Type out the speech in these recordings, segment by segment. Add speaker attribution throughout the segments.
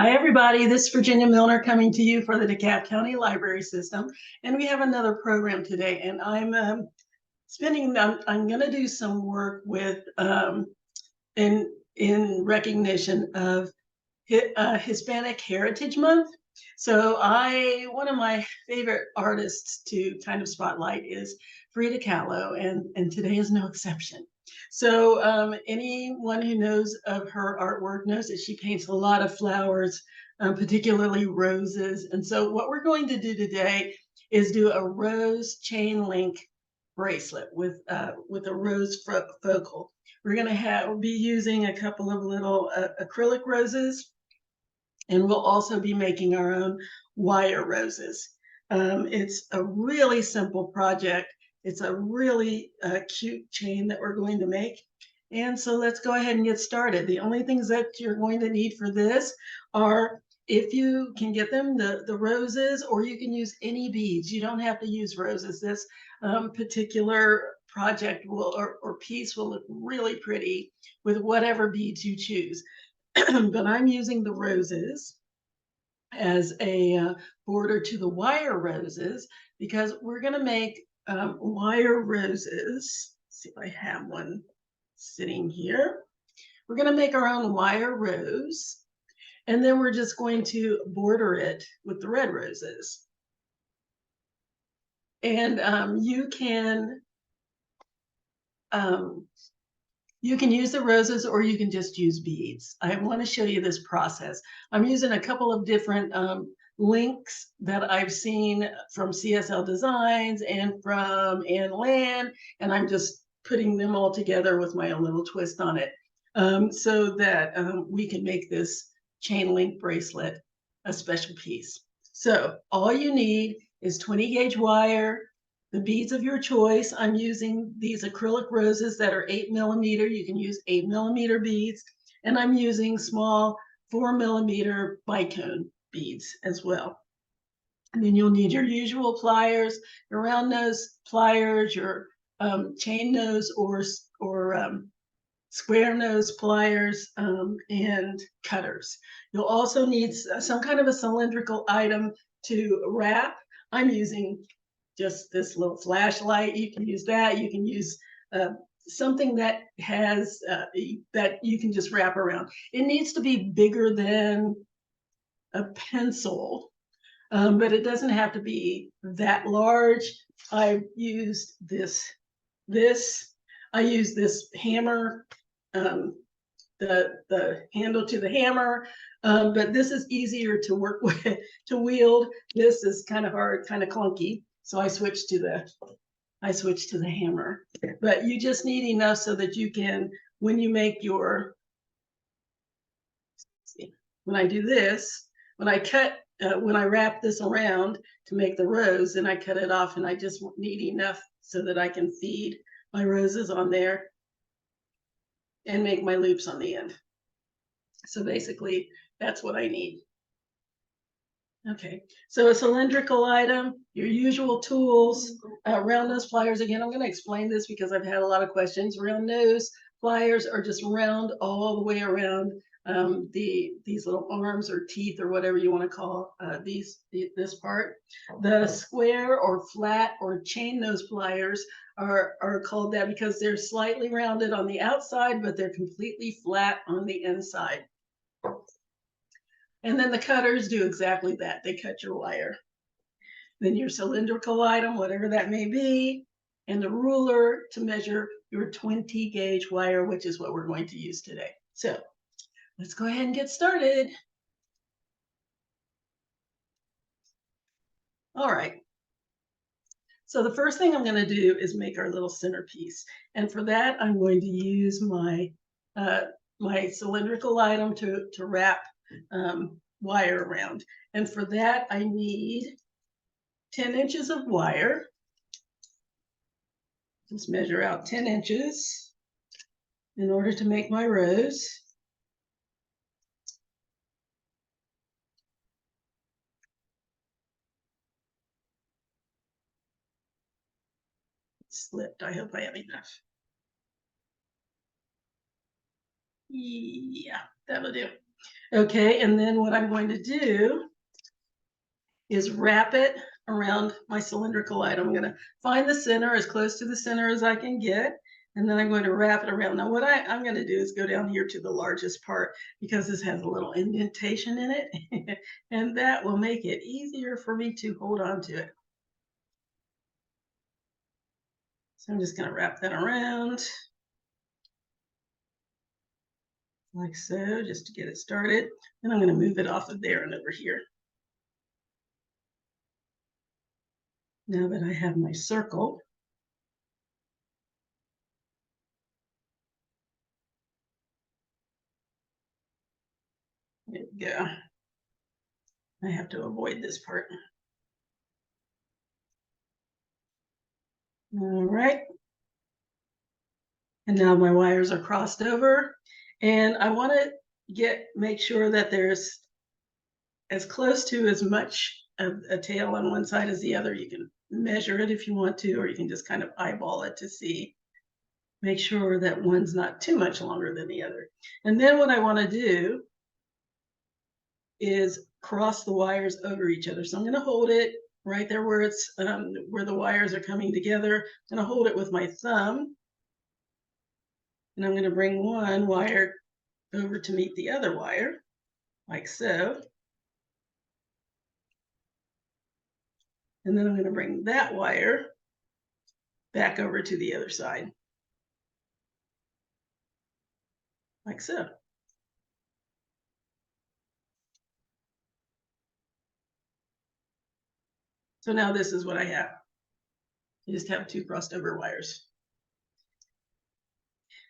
Speaker 1: Hi, everybody. This is Virginia Milner coming to you for the DeKalb County Library System. And we have another program today. And I'm going to do some work with, in recognition of Hispanic Heritage Month. So one of my favorite artists to kind of spotlight is Frida Kahlo, and today is no exception. So anyone who knows of her artwork knows that she paints a lot of flowers, particularly roses. And so what we're going to do today is do a rose chain link bracelet with a rose focal. We're going to be using a couple of little acrylic roses, and we'll also be making our own wire roses. It's a really simple project. It's a really cute chain that we're going to make. And so let's go ahead and get started. The only things that you're going to need for this are, if you can get them, the roses, or you can use any beads. You don't have to use roses. This particular project or piece will look really pretty with whatever beads you choose. But I'm using the roses as a border to the wire roses because we're going to make wire roses. Let's see if I have one sitting here. We're going to make our own wire rose, and then we're just going to border it with the red roses. And you can use the roses, or you can just use beads. I want to show you this process. I'm using a couple of different links that I've seen from CSL Designs and from Ann Land, and I'm just putting them all together with my own little twist on it, so that we can make this chain link bracelet a special piece. So all you need is 20 gauge wire, the beads of your choice. I'm using these acrylic roses that are 8mm. You can use 8mm beads, and I'm using small 4mm bicone beads as well. And then you'll need your usual pliers, your round nose pliers, your chain nose or square nose pliers, and cutters. You'll also need some kind of a cylindrical item to wrap. I'm using just this little flashlight. You can use that. You can use something that has that you can just wrap around. It needs to be bigger than a pencil, but it doesn't have to be that large. I used this. I use this hammer, the handle to the hammer, but this is easier to work with, to wield. This is kind of hard, kind of clunky. So I switched to the hammer. But you just need enough so that you can, when you make your, see, when I do this, when I wrap this around to make the rose, and I cut it off, and I just need enough so that I can feed my roses on there and make my loops on the end. So basically, that's what I need. Okay, so a cylindrical item, your usual tools, round nose pliers. Again, I'm going to explain this because I've had a lot of questions. Round nose pliers are just round all the way around these little arms or teeth or whatever you want to call this part. The square or flat or chain nose pliers are called that because they're slightly rounded on the outside, but they're completely flat on the inside. And then the cutters do exactly that. They cut your wire. Then your cylindrical item, whatever that may be, and the ruler to measure your 20 gauge wire, which is what we're going to use today. So let's go ahead and get started. All right. So the first thing I'm going to do is make our little centerpiece. And for that, I'm going to use my cylindrical item to wrap wire around. And for that, I need 10 inches of wire. Just measure out 10 inches in order to make my rose. It slipped. I hope I have enough. Yeah, that'll do. Okay, and then what I'm going to do is wrap it around my cylindrical light. I'm gonna find the center, as close to the center as I can get, and then I'm going to wrap it around. Now what I'm gonna do is go down here to the largest part because this has a little indentation in it, and that will make it easier for me to hold on to it. So I'm just gonna wrap that around like so, just to get it started. Then I'm gonna move it off of there and over here. Now that I have my circle, there we go. I have to avoid this part. All right. And now my wires are crossed over. And I want to make sure that there's as close to as much of a tail on one side as the other. You can measure it if you want to, or you can just kind of eyeball it to see. Make sure that one's not too much longer than the other. And then what I want to do is cross the wires over each other. So I'm going to hold it right there where it's where the wires are coming together. I'm going to hold it with my thumb, and I'm going to bring one wire over to meet the other wire, like so. And then I'm going to bring that wire back over to the other side, like so. So now this is what I have. I just have two crossed over wires.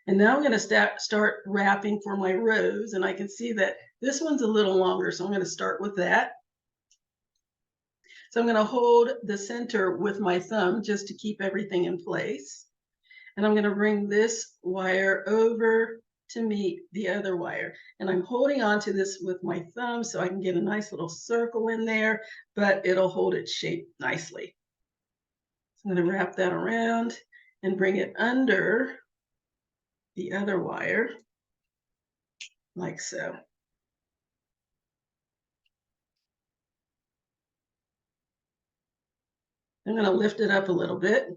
Speaker 1: And now I'm going to start wrapping for my rose, and I can see that this one's a little longer, so I'm going to start with that. So I'm going to hold the center with my thumb just to keep everything in place. And I'm going to bring this wire over to meet the other wire. And I'm holding on to this with my thumb so I can get a nice little circle in there, but it'll hold its shape nicely. So I'm going to wrap that around and bring it under the other wire, like so. I'm going to lift it up a little bit,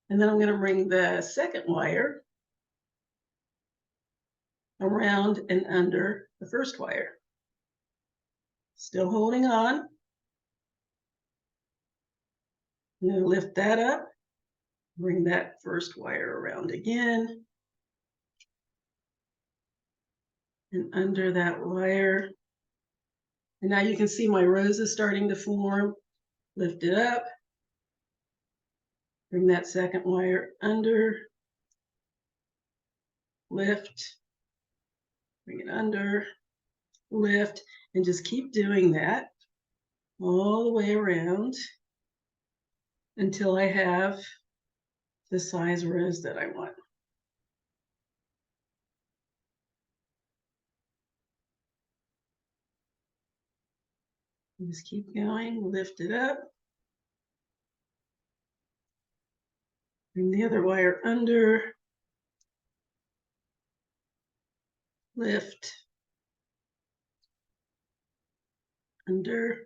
Speaker 1: and then I'm going to bring the second wire around and under the first wire. Still holding on. I'm going to lift that up, bring that first wire around again, and under that wire. And now you can see my rose is starting to form. Lift it up, bring that second wire under, lift, bring it under, lift, and just keep doing that all the way around until I have the size rose that I want. Just keep going, lift it up, bring the other wire under, lift, under.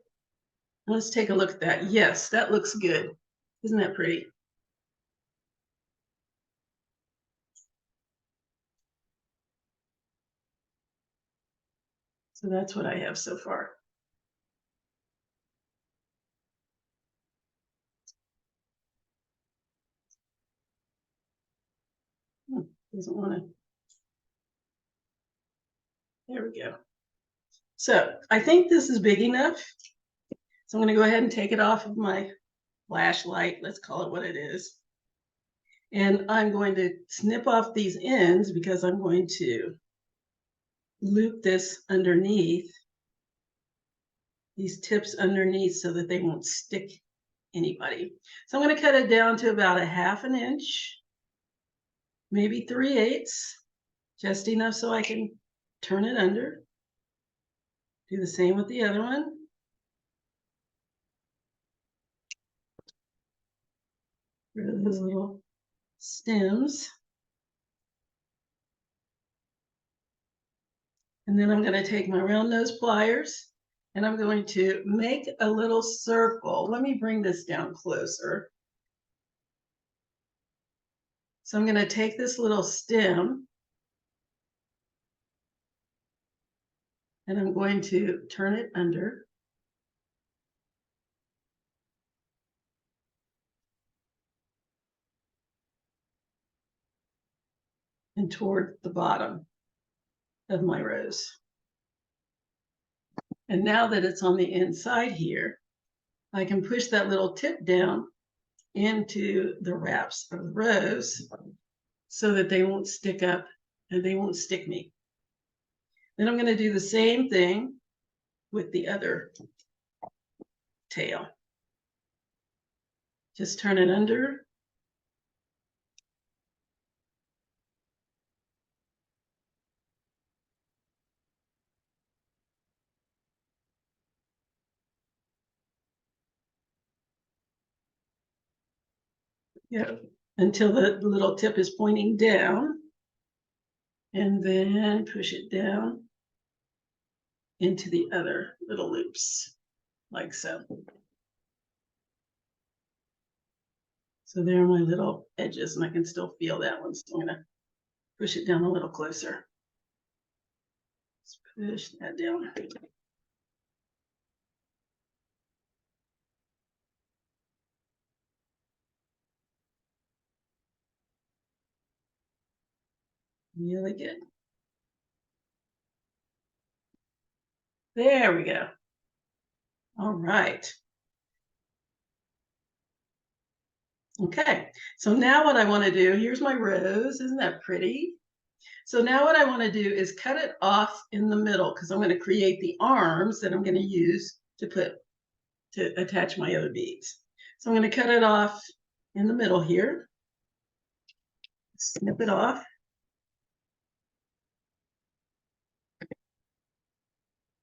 Speaker 1: Let's take a look at that. Yes, that looks good. Isn't that pretty? So that's what I have so far. Doesn't want to. There we go. So I think this is big enough. So I'm going to go ahead and take it off of my flashlight. Let's call it what it is. And I'm going to snip off these ends because I'm going to loop this underneath, these tips underneath, so that they won't stick anybody. So I'm going to cut it down to about a 1/2 inch, maybe 3/8, just enough so I can turn it under. Do the same with the other one. Rid of those little stems. And then I'm going to take my round nose pliers and I'm going to make a little circle. Let me bring this down closer. So I'm going to take this little stem and I'm going to turn it under. And toward the bottom of my rose. And now that it's on the inside here, I can push that little tip down into the wraps of the rose so that they won't stick up and they won't stick me. Then I'm going to do the same thing with the other tail. Just turn it under. Yeah, until the little tip is pointing down. And then push it down into the other little loops, like so. So there are my little edges, and I can still feel that one. So I'm going to push it down a little closer. Let's push that down. Really good. There we go. All right. Okay, so now what I want to do, here's my rose. Isn't that pretty? So now what I want to do is cut it off in the middle because I'm going to create the arms that I'm going to use to attach my other beads. So I'm going to cut it off in the middle here. Snip it off.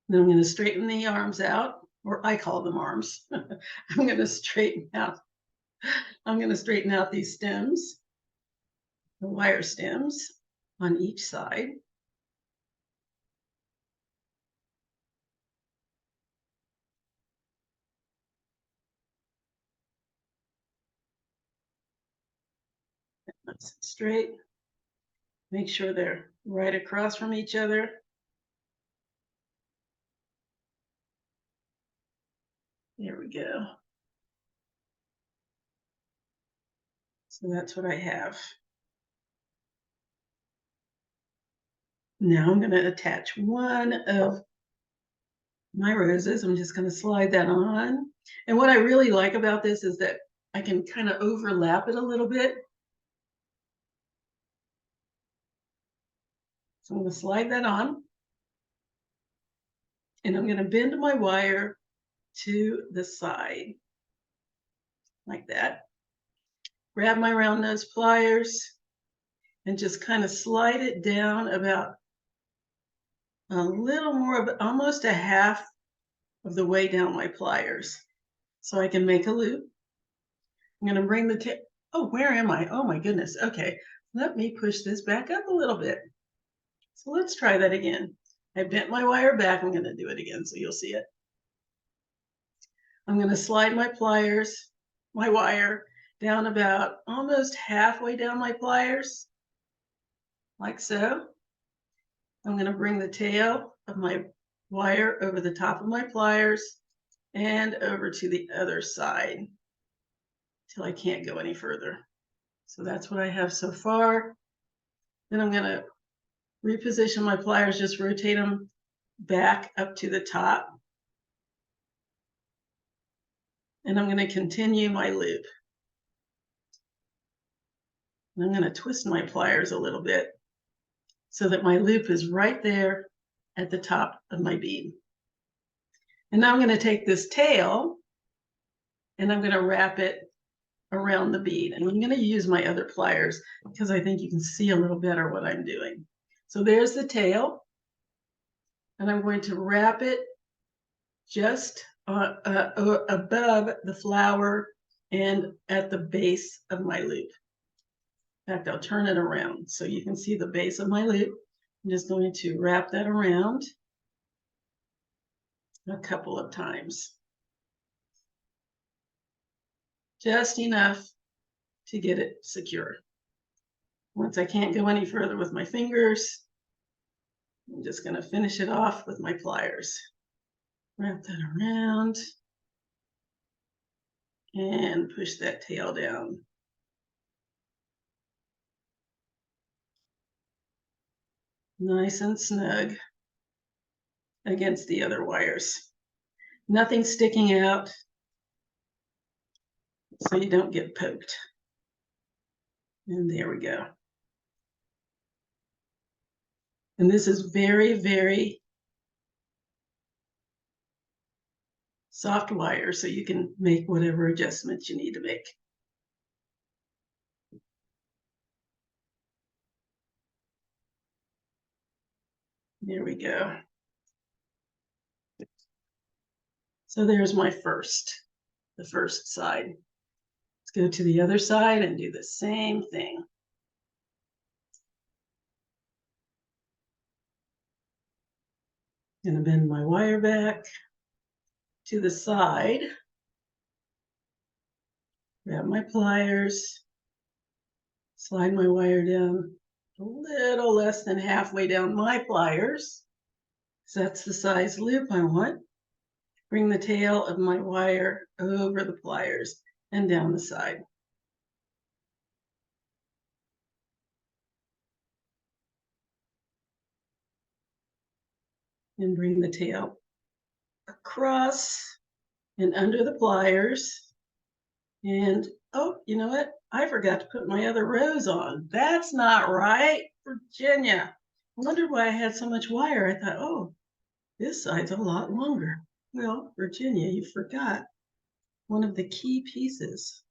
Speaker 1: Then I'm going to straighten the arms out, or I call them arms. I'm going to straighten out these stems, the wire stems on each side. Nice and straight. Make sure they're right across from each other. There we go. So that's what I have. Now I'm going to attach one of my roses. I'm just going to slide that on. And what I really like about this is that I can kind of overlap it a little bit. So I'm going to slide that on. And I'm going to bend my wire to the side like that. Grab my round nose pliers and just kind of slide it down about a little more of almost a half of the way down my pliers so I can make a loop. I'm going to bring the tip. Oh, where am I? Oh my goodness. Okay, let me push this back up a little bit. So let's try that again. I bent my wire back. I'm going to do it again so you'll see it. I'm going to slide my pliers, my wire, down about almost halfway down my pliers, like so. I'm going to bring the tail of my wire over the top of my pliers and over to the other side till I can't go any further. So that's what I have so far. Then I'm going to reposition my pliers, just rotate them back up to the top. And I'm going to continue my loop. And I'm going to twist my pliers a little bit so that my loop is right there at the top of my bead. And now I'm going to take this tail and I'm going to wrap it around the bead. And I'm going to use my other pliers because I think you can see a little better what I'm doing. So there's the tail. And I'm going to wrap it just above the flower and at the base of my loop. In fact, I'll turn it around so you can see the base of my loop. I'm just going to wrap that around a couple of times. Just enough to get it secure. Once I can't go any further with my fingers, I'm just going to finish it off with my pliers. Wrap that around and push that tail down. Nice and snug against the other wires. Nothing sticking out so you don't get poked. And there we go. And this is very, very soft wire, so you can make whatever adjustments you need to make. There we go. So there's my the first side. Let's go to the other side and do the same thing. I'm going to bend my wire back to the side. Grab my pliers. Slide my wire down a little less than halfway down my pliers. So that's the size loop I want. Bring the tail of my wire over the pliers and down the side. And bring the tail across and under the pliers. And oh, you know what? I forgot to put my other rows on. That's not right, Virginia. I wondered why I had so much wire. I thought, oh, this side's a lot longer. Well, Virginia, you forgot one of the key pieces,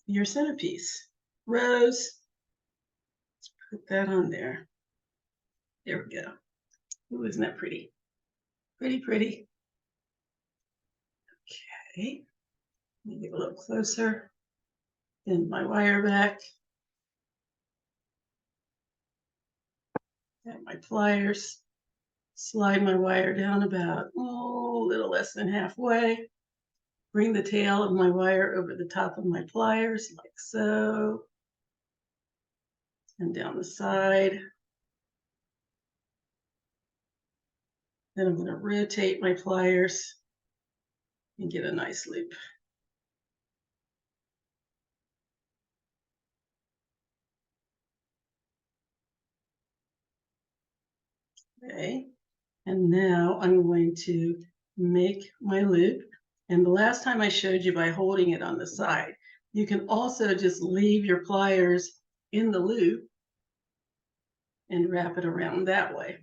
Speaker 1: your centerpiece. Rows. Let's put that on there. There we go. Ooh, isn't that pretty? Pretty, pretty. Okay. Let me get a little closer. Bend my wire back. Got my pliers. Slide my wire down about, a little less than halfway. Bring the tail of my wire over the top of my pliers, like so. And down the side. Then I'm going to rotate my pliers and get a nice loop. Okay, and now I'm going to make my loop. And the last time I showed you by holding it on the side, you can also just leave your pliers in the loop and wrap it around that way.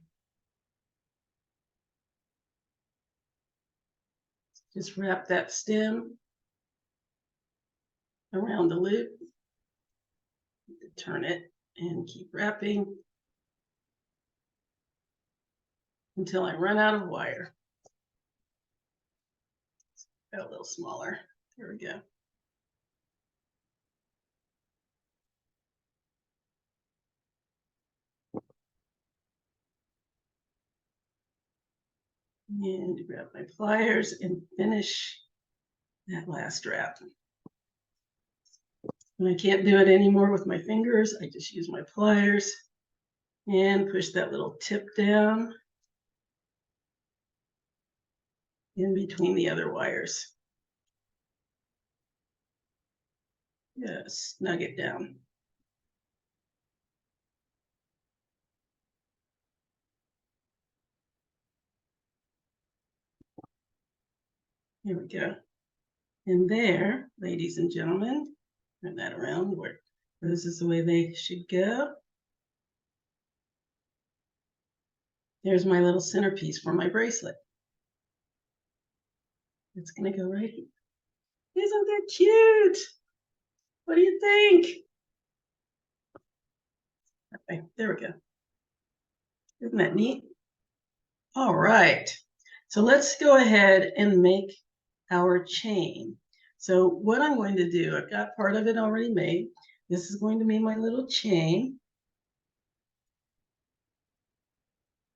Speaker 1: Just wrap that stem around the loop, turn it and keep wrapping until I run out of wire. Got a little smaller. There we go. And grab my pliers and finish that last wrap. When I can't do it anymore with my fingers, I just use my pliers and push that little tip down in between the other wires. Just snug it down. Here we go. And there, ladies and gentlemen, turn that around where this is the way they should go. There's my little centerpiece for my bracelet. It's going to go right here. Isn't that cute? What do you think? Okay, there we go. Isn't that neat? All right. So let's go ahead and make our chain. So what I'm going to do, I've got part of it already made. This is going to be my little chain.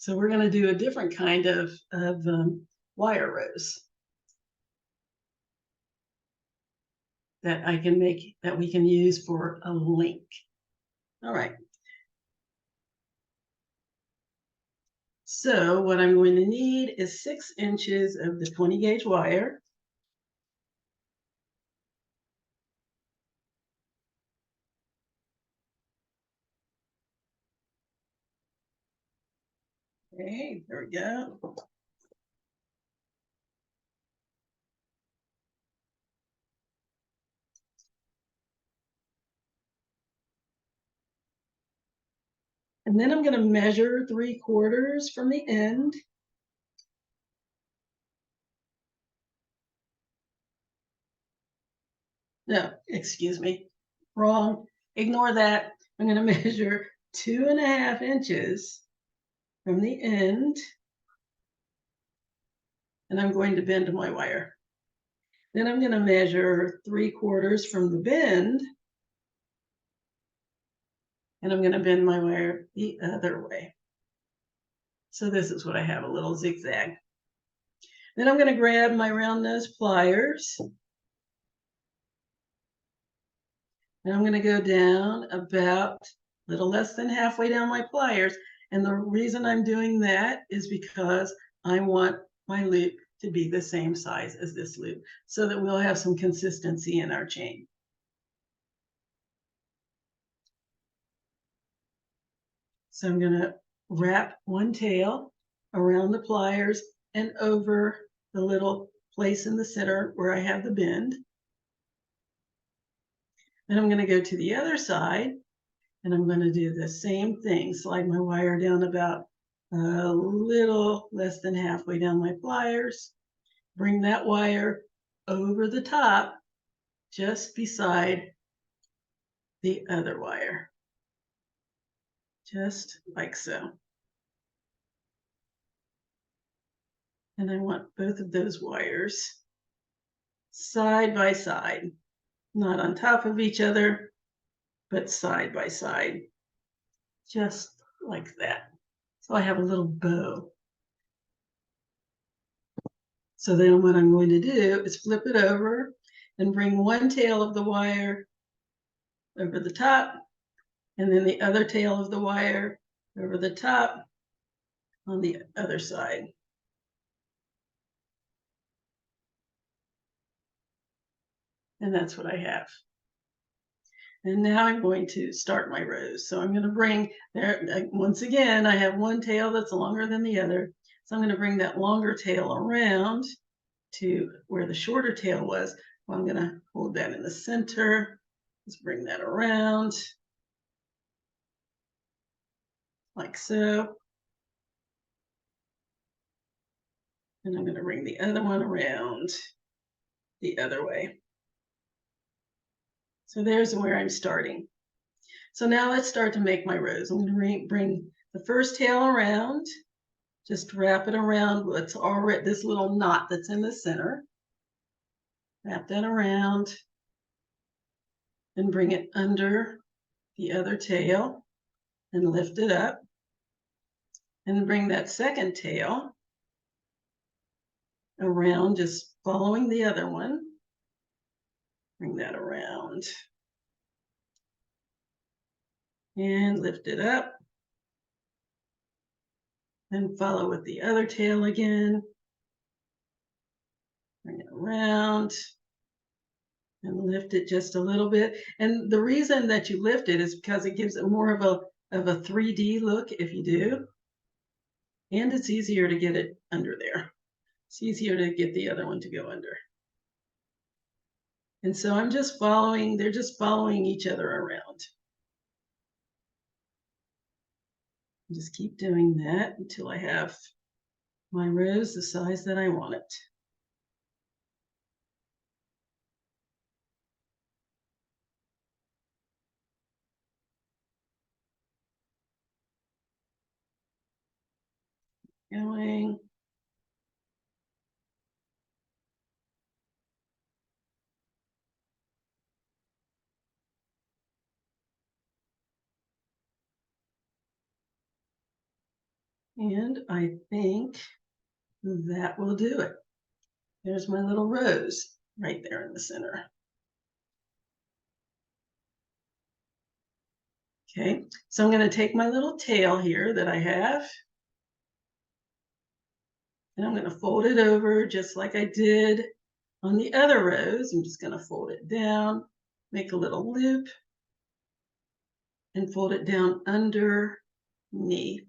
Speaker 1: So we're going to do a different kind of wire rose that I can make, that we can use for a link. All right. So what I'm going to need is 6 inches of the 20 gauge wire. Okay, there we go. And then I'm going to measure 3/4 from the end. No, excuse me, wrong. Ignore that. I'm going to measure 2.5 inches from the end, and I'm going to bend my wire. Then I'm going to measure 3/4 from the bend, and I'm going to bend my wire the other way. So this is what I have, a little zigzag. Then I'm going to grab my round nose pliers, and I'm going to go down about a little less than halfway down my pliers. And the reason I'm doing that is because I want my loop to be the same size as this loop so that we'll have some consistency in our chain. So I'm going to wrap one tail around the pliers and over the little place in the center where I have the bend. Then I'm going to go to the other side, and I'm going to do the same thing. Slide my wire down about a little less than halfway down my pliers. Bring that wire over the top, just beside the other wire. Just like so. And I want both of those wires side by side, not on top of each other, but side by side, just like that. So I have a little bow. So then what I'm going to do is flip it over and bring one tail of the wire over the top, and then the other tail of the wire over the top on the other side. And that's what I have. And now I'm going to start my rose. So I'm going to bring there, once again, I have one tail that's longer than the other. So I'm going to bring that longer tail around to where the shorter tail was. Well, I'm going to hold that in the center. Let's bring that around like so. And I'm going to bring the other one around the other way. So there's where I'm starting. So now let's start to make my rose. I'm going to bring the first tail around, just wrap it around what's already this little knot that's in the center. Wrap that around and bring it under the other tail and lift it up. And bring that second tail around, just following the other one. Bring that around and lift it up. And follow with the other tail again. Bring it around and lift it just a little bit. And the reason that you lift it is because it gives it more of a 3D look if you do. And it's easier to get it under there. It's easier to get the other one to go under. And so I'm just following, they're just following each other around. Just keep doing that until I have my rose the size that I want it. Going. And I think that will do it. There's my little rose right there in the center. Okay, so I'm going to take my little tail here that I have, and I'm going to fold it over just like I did on the other rose. I'm just going to fold it down, make a little loop, and fold it down underneath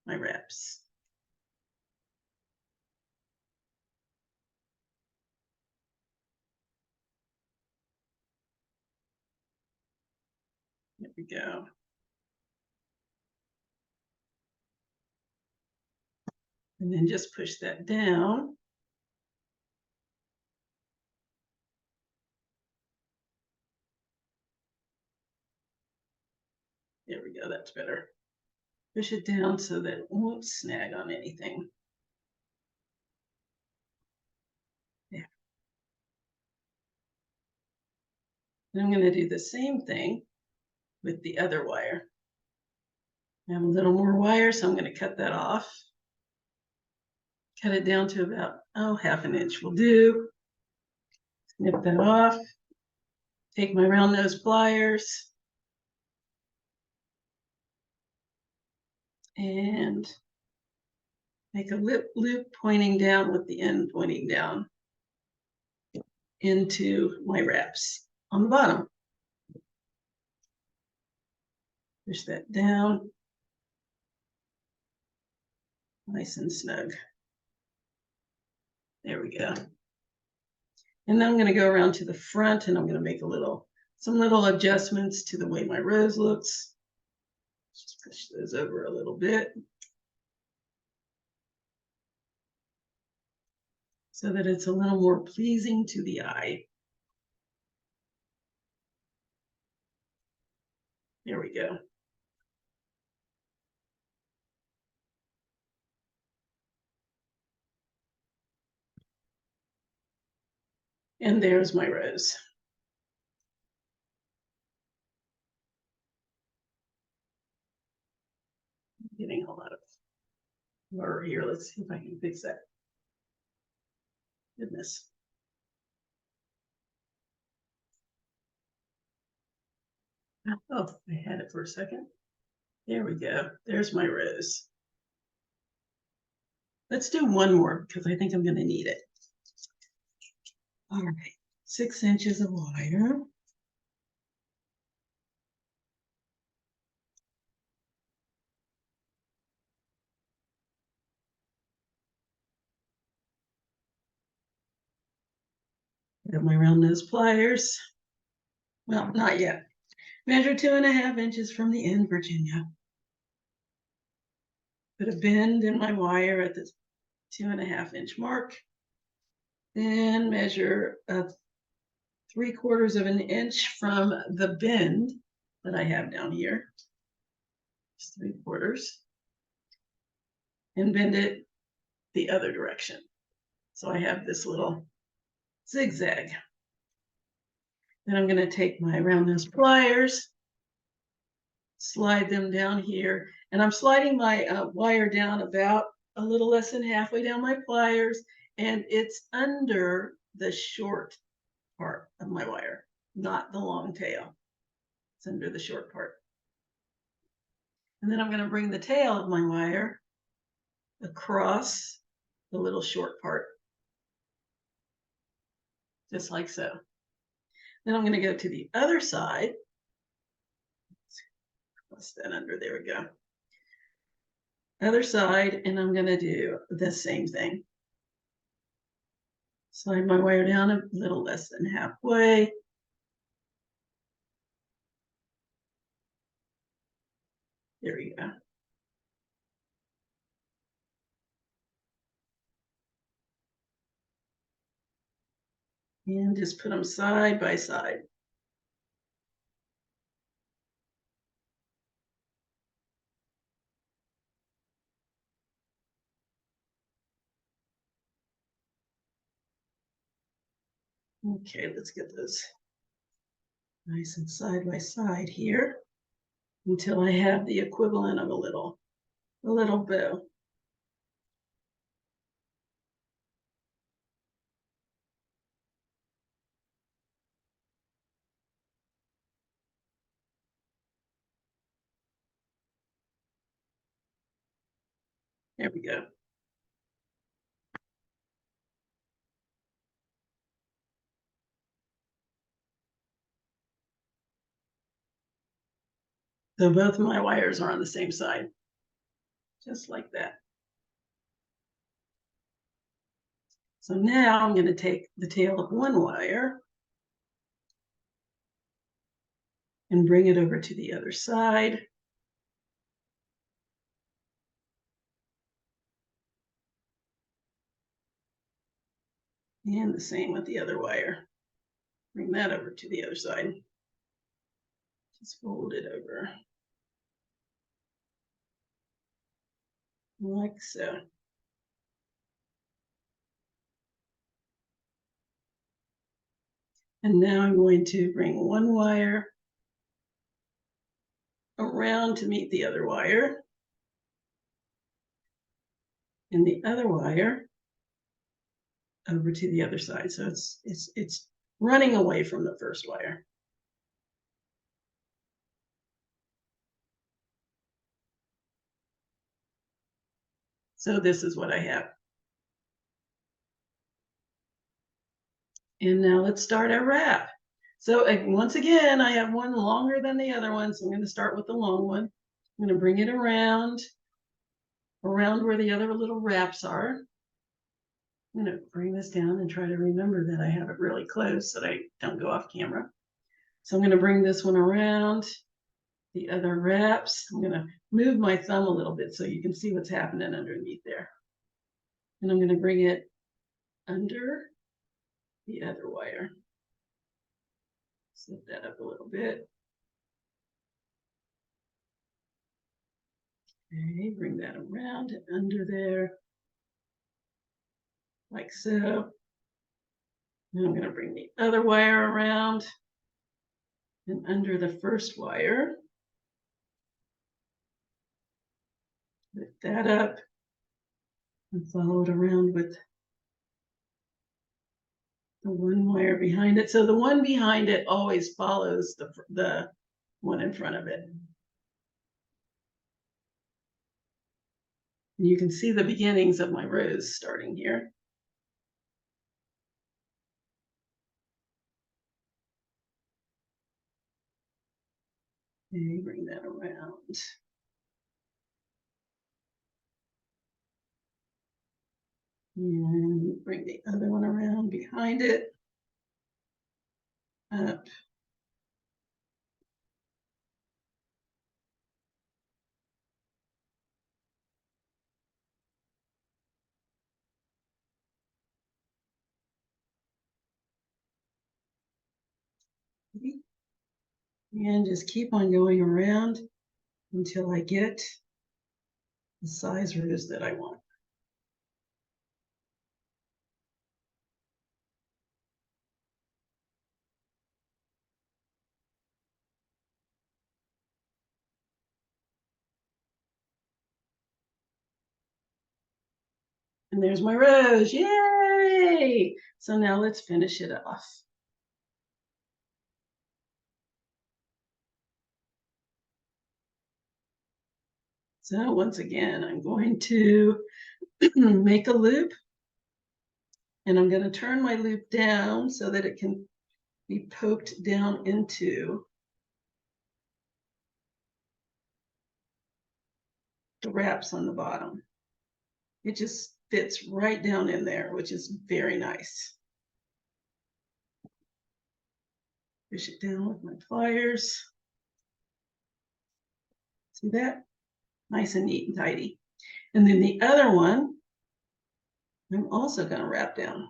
Speaker 1: my wraps. There we go. And then just push that down. There we go, that's better. Push it down so that it won't snag on anything. Yeah. And I'm going to do the same thing with the other wire. I have a little more wire, so I'm going to cut that off. Cut it down to about, half an inch will do. Snip that off. Take my round nose pliers and make a loop pointing down with the end pointing down into my wraps on the bottom. Push that down nice and snug. There we go. And then I'm going to go around to the front and I'm going to make some little adjustments to the way my rose looks. Just push those over a little bit so that it's a little more pleasing to the eye. There we go. And there's my rose. I'm getting a lot of blur here. Let's see if I can fix that. Goodness. Oh, I had it for a second. There we go. There's my rose. Let's do one more because I think I'm going to need it. All right, 6 inches of wire. Got my round nose pliers. Well, not yet. Measure 2.5 inches from the end, Virginia. Put a bend in my wire at the 2.5 inch mark. Then measure 3/4 of an inch from the bend that I have down here. Just 3/4. And bend it the other direction. So I have this little zigzag. Then I'm going to take my round nose pliers, slide them down here, and I'm sliding my wire down about a little less than halfway down my pliers, and it's under the short part of my wire, not the long tail. It's under the short part. And then I'm going to bring the tail of my wire across the little short part, just like so. Then I'm going to go to the other side. Let's that under, there we go. Other side, and I'm going to do the same thing. Slide my wire down a little less than halfway. There we go. And just put them side by side. Okay, let's get those nice and side by side here until I have the equivalent of a little a little bow. There we go. So both of my wires are on the same side, just like that. So now I'm going to take the tail of one wire and bring it over to the other side. And the same with the other wire. Bring that over to the other side. Just fold it over. Like so. And now I'm going to bring one wire around to meet the other wire. And the other wire over to the other side. So it's running away from the first wire. So this is what I have. And now let's start our wrap. So once again, I have one longer than the other one. So I'm going to start with the long one. I'm going to bring it around where the other little wraps are. I'm going to bring this down and try to remember that I have it really close so that I don't go off camera. So I'm going to bring this one around the other wraps. I'm going to move my thumb a little bit so you can see what's happening underneath there. And I'm going to bring it under the other wire. Slip that up a little bit. Okay, bring that around and under there, like so. Now I'm going to bring the other wire around and under the first wire. Lift that up and follow it around with the one wire behind it. So the one behind it always follows the one in front of it. And you can see the beginnings of my rose starting here. Okay, bring that around. And bring the other one around behind it. Up. And just keep on going around until I get the size rose that I want. And there's my rose, yay! So now let's finish it off. So once again, I'm going to make a loop, and I'm going to turn my loop down so that it can be poked down into the wraps on the bottom. It just fits right down in there, which is very nice. Push it down with my pliers. See that? Nice and neat and tidy. And then the other one, I'm also going to wrap down.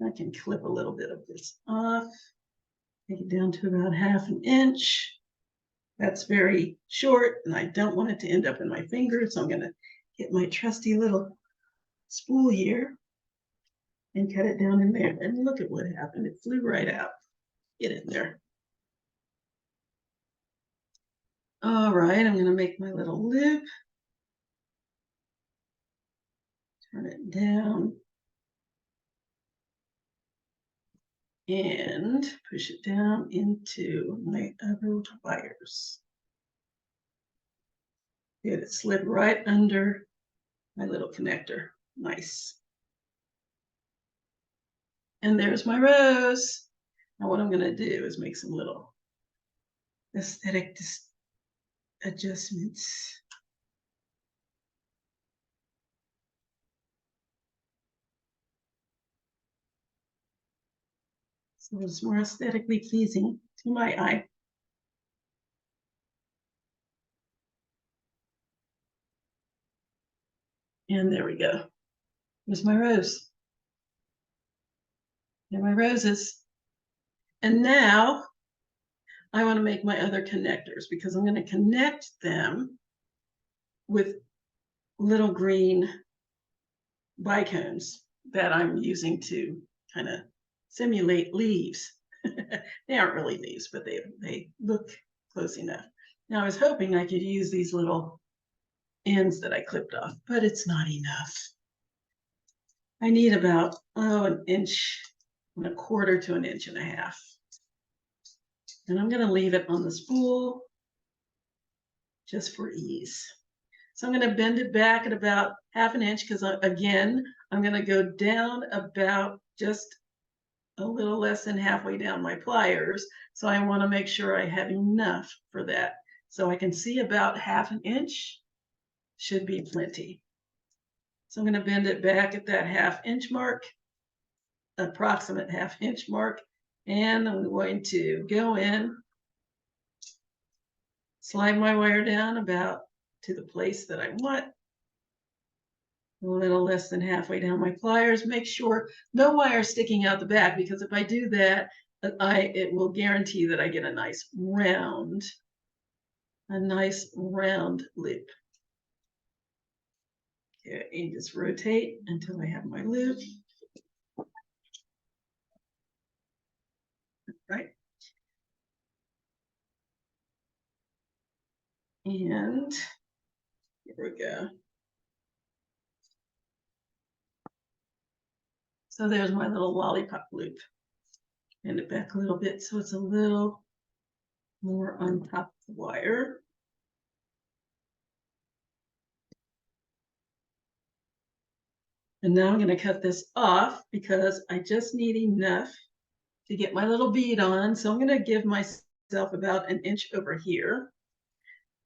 Speaker 1: I can clip a little bit of this off. Take it down to about 1/2 inch. That's very short, and I don't want it to end up in my fingers. So I'm going to get my trusty little spool here and cut it down in there. And look at what happened. It flew right out. Get in there. All right, I'm going to make my little loop. Turn it down. And push it down into my other wires. Good, it slid right under my little connector. Nice. And there's my rose. Now what I'm going to do is make some little aesthetic adjustments. So it's more aesthetically pleasing to my eye. And there we go. There's my rose. There are my roses. And now I want to make my other connectors because I'm going to connect them with little green bicones that I'm using to kind of simulate leaves. They aren't really leaves, but they look close enough. Now I was hoping I could use these little ends that I clipped off, but it's not enough. I need about, an inch and a quarter to an inch and a half. And I'm going to leave it on the spool just for ease. So I'm going to bend it back at about half an inch because, again, I'm going to go down about just a little less than halfway down my pliers. So I want to make sure I have enough for that. So I can see about half an inch should be plenty. So I'm going to bend it back at that half-inch mark, approximate half-inch mark, and I'm going to go in, slide my wire down about to the place that I want, a little less than halfway down my pliers. Make sure no wire sticking out the back, because if I do that, it will guarantee that I get a nice round loop. Okay, and just rotate until I have my loop. Right. And here we go. So there's my little lollipop loop. Bend it back a little bit so it's a little more on top of the wire. And now I'm going to cut this off because I just need enough to get my little bead on. So I'm going to give myself about an inch over here.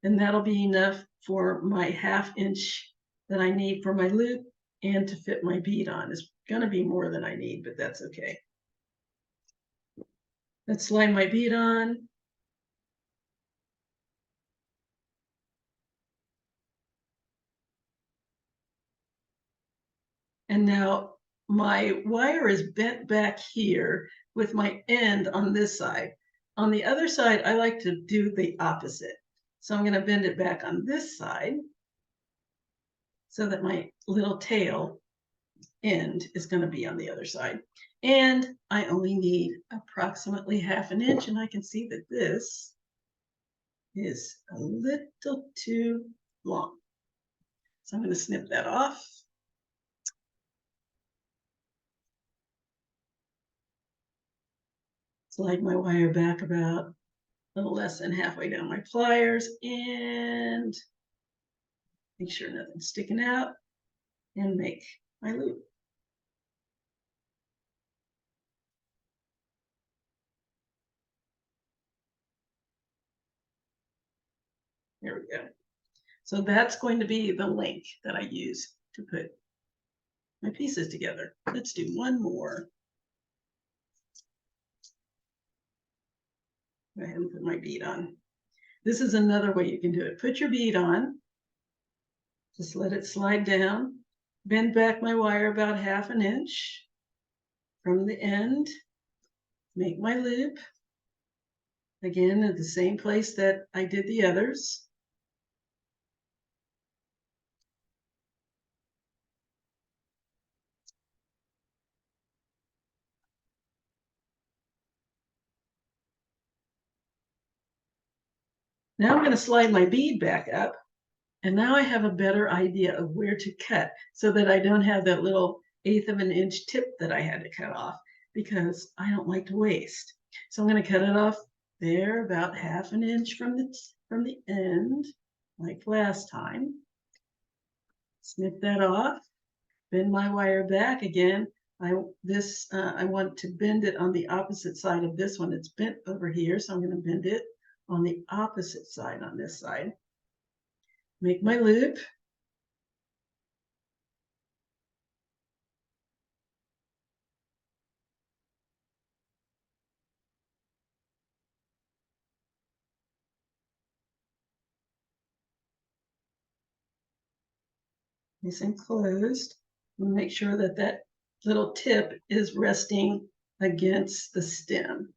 Speaker 1: And that'll be enough for my half-inch that I need for my loop and to fit my bead on. It's going to be more than I need, but that's okay. Let's slide my bead on. And now my wire is bent back here with my end on this side. On the other side, I like to do the opposite. So I'm going to bend it back on this side so that my little tail end is going to be on the other side. And I only need approximately half an inch, and I can see that this is a little too long. So I'm going to snip that off. Slide my wire back about a little less than halfway down my pliers and make sure nothing's sticking out and make my loop. There we go. So that's going to be the link that I use to put my pieces together. Let's do one more. Go ahead and put my bead on. This is another way you can do it. Put your bead on, just let it slide down, bend back my wire about half an inch from the end, make my loop, again at the same place that I did the others. Now I'm going to slide my bead back up, and now I have a better idea of where to cut so that I don't have that little 1/8 of an inch tip that I had to cut off, because I don't like to waste. So I'm going to cut it off there about 1/2 an inch from the end, like last time. Snip that off, bend my wire back again. I want to bend it on the opposite side of this one. It's bent over here, so I'm going to bend it on the opposite side on this side. Make my loop. Nice and closed. Make sure that that little tip is resting against the stem.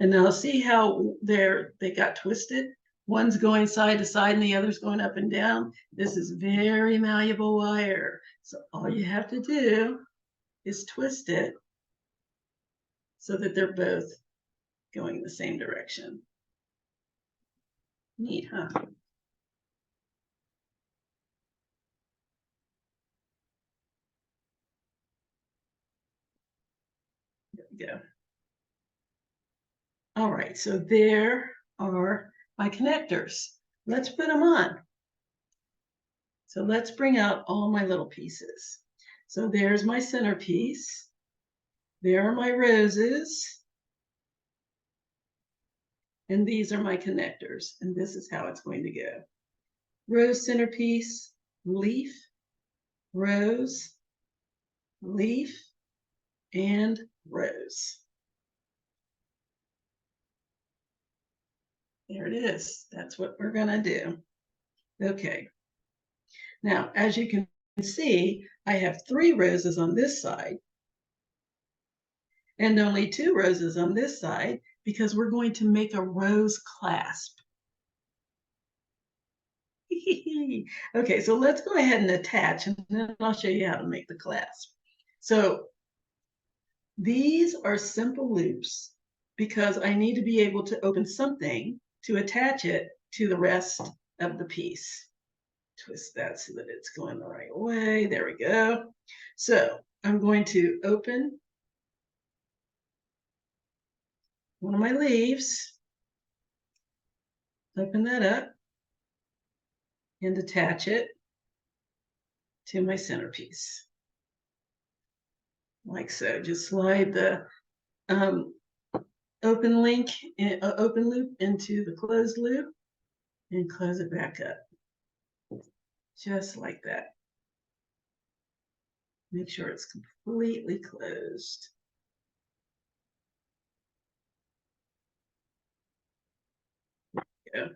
Speaker 1: And now see how they got twisted? One's going side to side and the other's going up and down. This is very malleable wire. So all you have to do is twist it so that they're both going the same direction. Neat, huh? There we go. All right, so there are my connectors. Let's put them on. So let's bring out all my little pieces. So there's my centerpiece. There are my roses. And these are my connectors. And this is how it's going to go. Rose centerpiece, leaf, rose, leaf, and rose. There it is. That's what we're going to do. Okay. Now, as you can see, I have 3 roses on this side and only 2 roses on this side, because we're going to make a rose clasp. Okay, so let's go ahead and attach, and then I'll show you how to make the clasp. So these are simple loops because I need to be able to open something to attach it to the rest of the piece. Twist that so that it's going the right way. There we go. So I'm going to open one of my leaves, open that up, and attach it to my centerpiece. Like so. Just slide the open loop into the closed loop and close it back up. Just like that. Make sure it's completely closed. Go.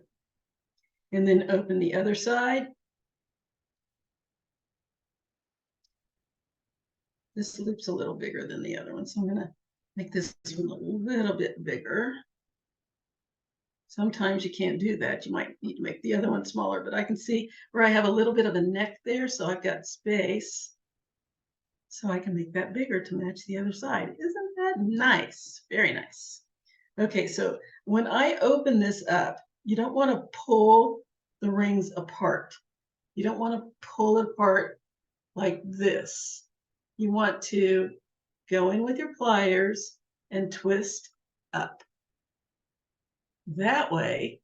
Speaker 1: And then open the other side. This loop's a little bigger than the other one, so I'm going to make this one a little bit bigger. Sometimes you can't do that. You might need to make the other one smaller, but I can see where I have a little bit of a neck there, so I've got space. So I can make that bigger to match the other side. Isn't that nice? Very nice. Okay, so when I open this up, you don't want to pull the rings apart. You don't want to pull it apart like this. You want to go in with your pliers and twist up. That way,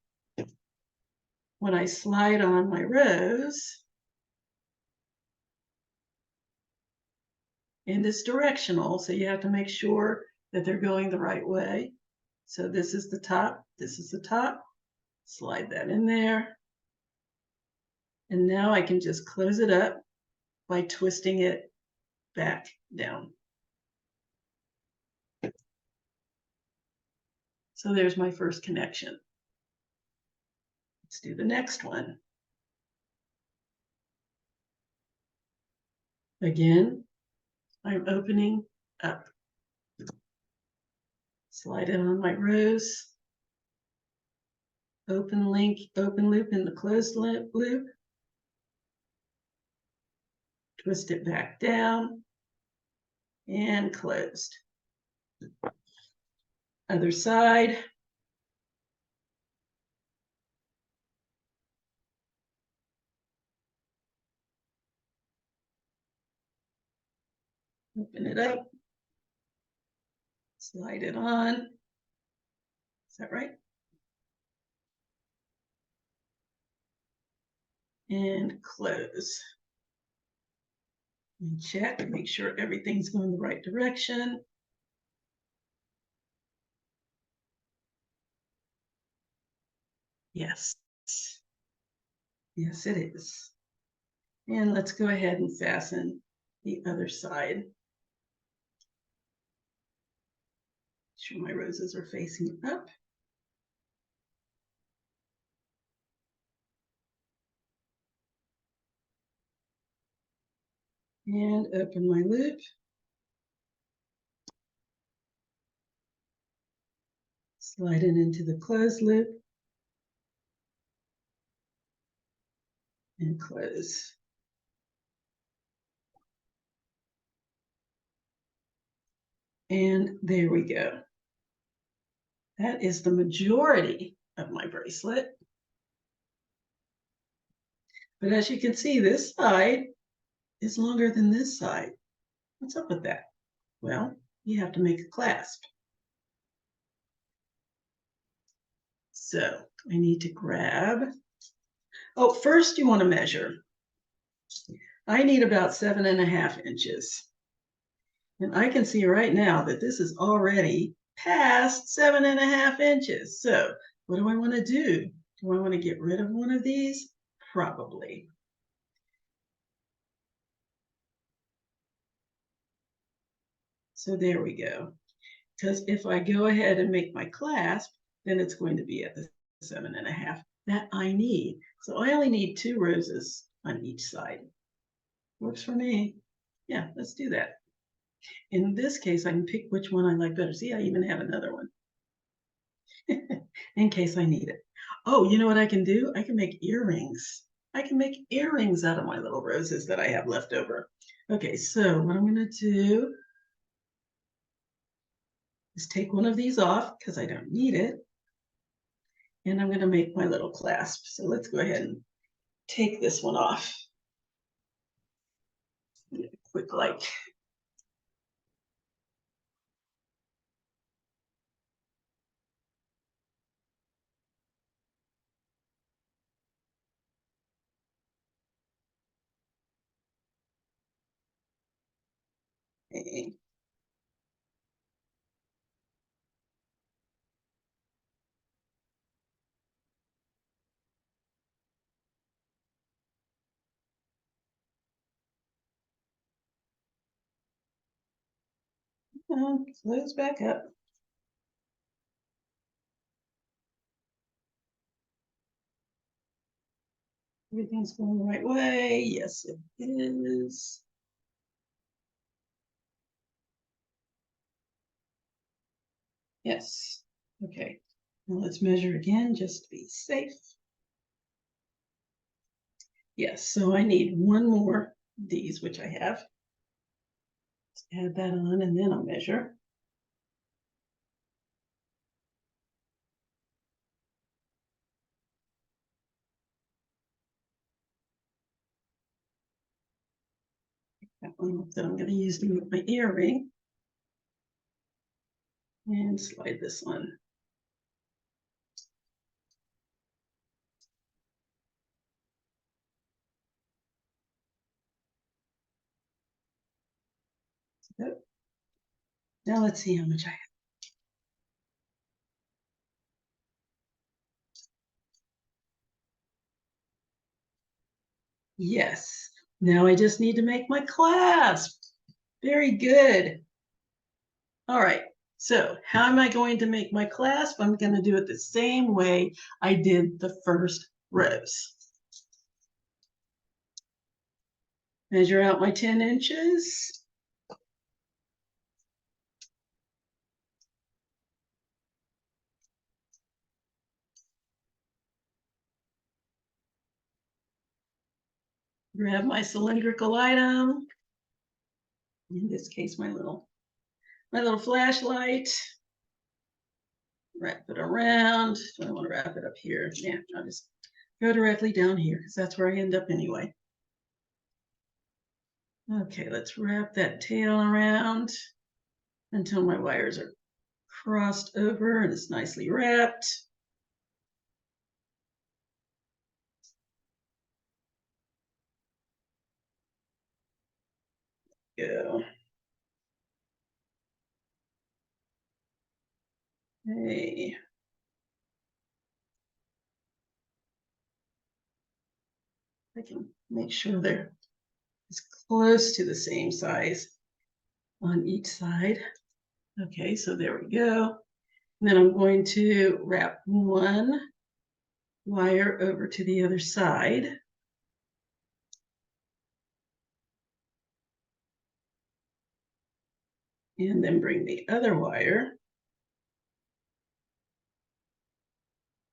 Speaker 1: when I slide on my rose, and it's directional, so you have to make sure that they're going the right way. So this is the top, this is the top, slide that in there. And now I can just close it up by twisting it back down. So there's my first connection. Let's do the next one. Again, I'm opening up. Slide it on my rose. Open loop in the closed loop. Twist it back down and closed. Other side. Open it up. Slide it on. Is that right? And close. And check, make sure everything's going the right direction. Yes. Yes, it is. And let's go ahead and fasten the other side. Make sure my roses are facing up. And open my loop. Slide it into the closed loop. And close. And there we go. That is the majority of my bracelet. But as you can see, this side is longer than this side. What's up with that? Well, you have to make a clasp. So I need to grab, oh, first you want to measure. I need about 7.5 inches. And I can see right now that this is already past 7.5 inches. So what do I want to do? Do I want to get rid of one of these? Probably. So there we go. Because if I go ahead and make my clasp, then it's going to be at the 7.5 that I need. So I only need 2 roses on each side. Works for me. Yeah, let's do that. In this case, I can pick which one I like better. See, I even have another one in case I need it. Oh, you know what I can do? I can make earrings. I can make earrings out of my little roses that I have left over. Okay, so what I'm going to do is take one of these off because I don't need it. And I'm going to make my little clasp. So let's go ahead and take this one off. Quick light. Okay. Close back up. Everything's going the right way. Yes, it is. Yes. Okay. Now let's measure again just to be safe. Yes, so I need one more of these, which I have. Let's add that on and then I'll measure. That one that I'm going to use to make my earring. And slide this on. So, now let's see how much I have. Yes. Now I just need to make my clasp. Very good. All right. So how am I going to make my clasp? I'm going to do it the same way I did the first rose. Measure out my 10 inches. Grab my cylindrical item. In this case, my little flashlight. Wrap it around. Do I want to wrap it up here? Yeah, I'll just go directly down here because that's where I end up anyway. Okay, let's wrap that tail around until my wires are crossed over and it's nicely wrapped. Go. Hey. I can make sure they're as close to the same size on each side. Okay, so there we go. And then I'm going to wrap one wire over to the other side. And then bring the other wire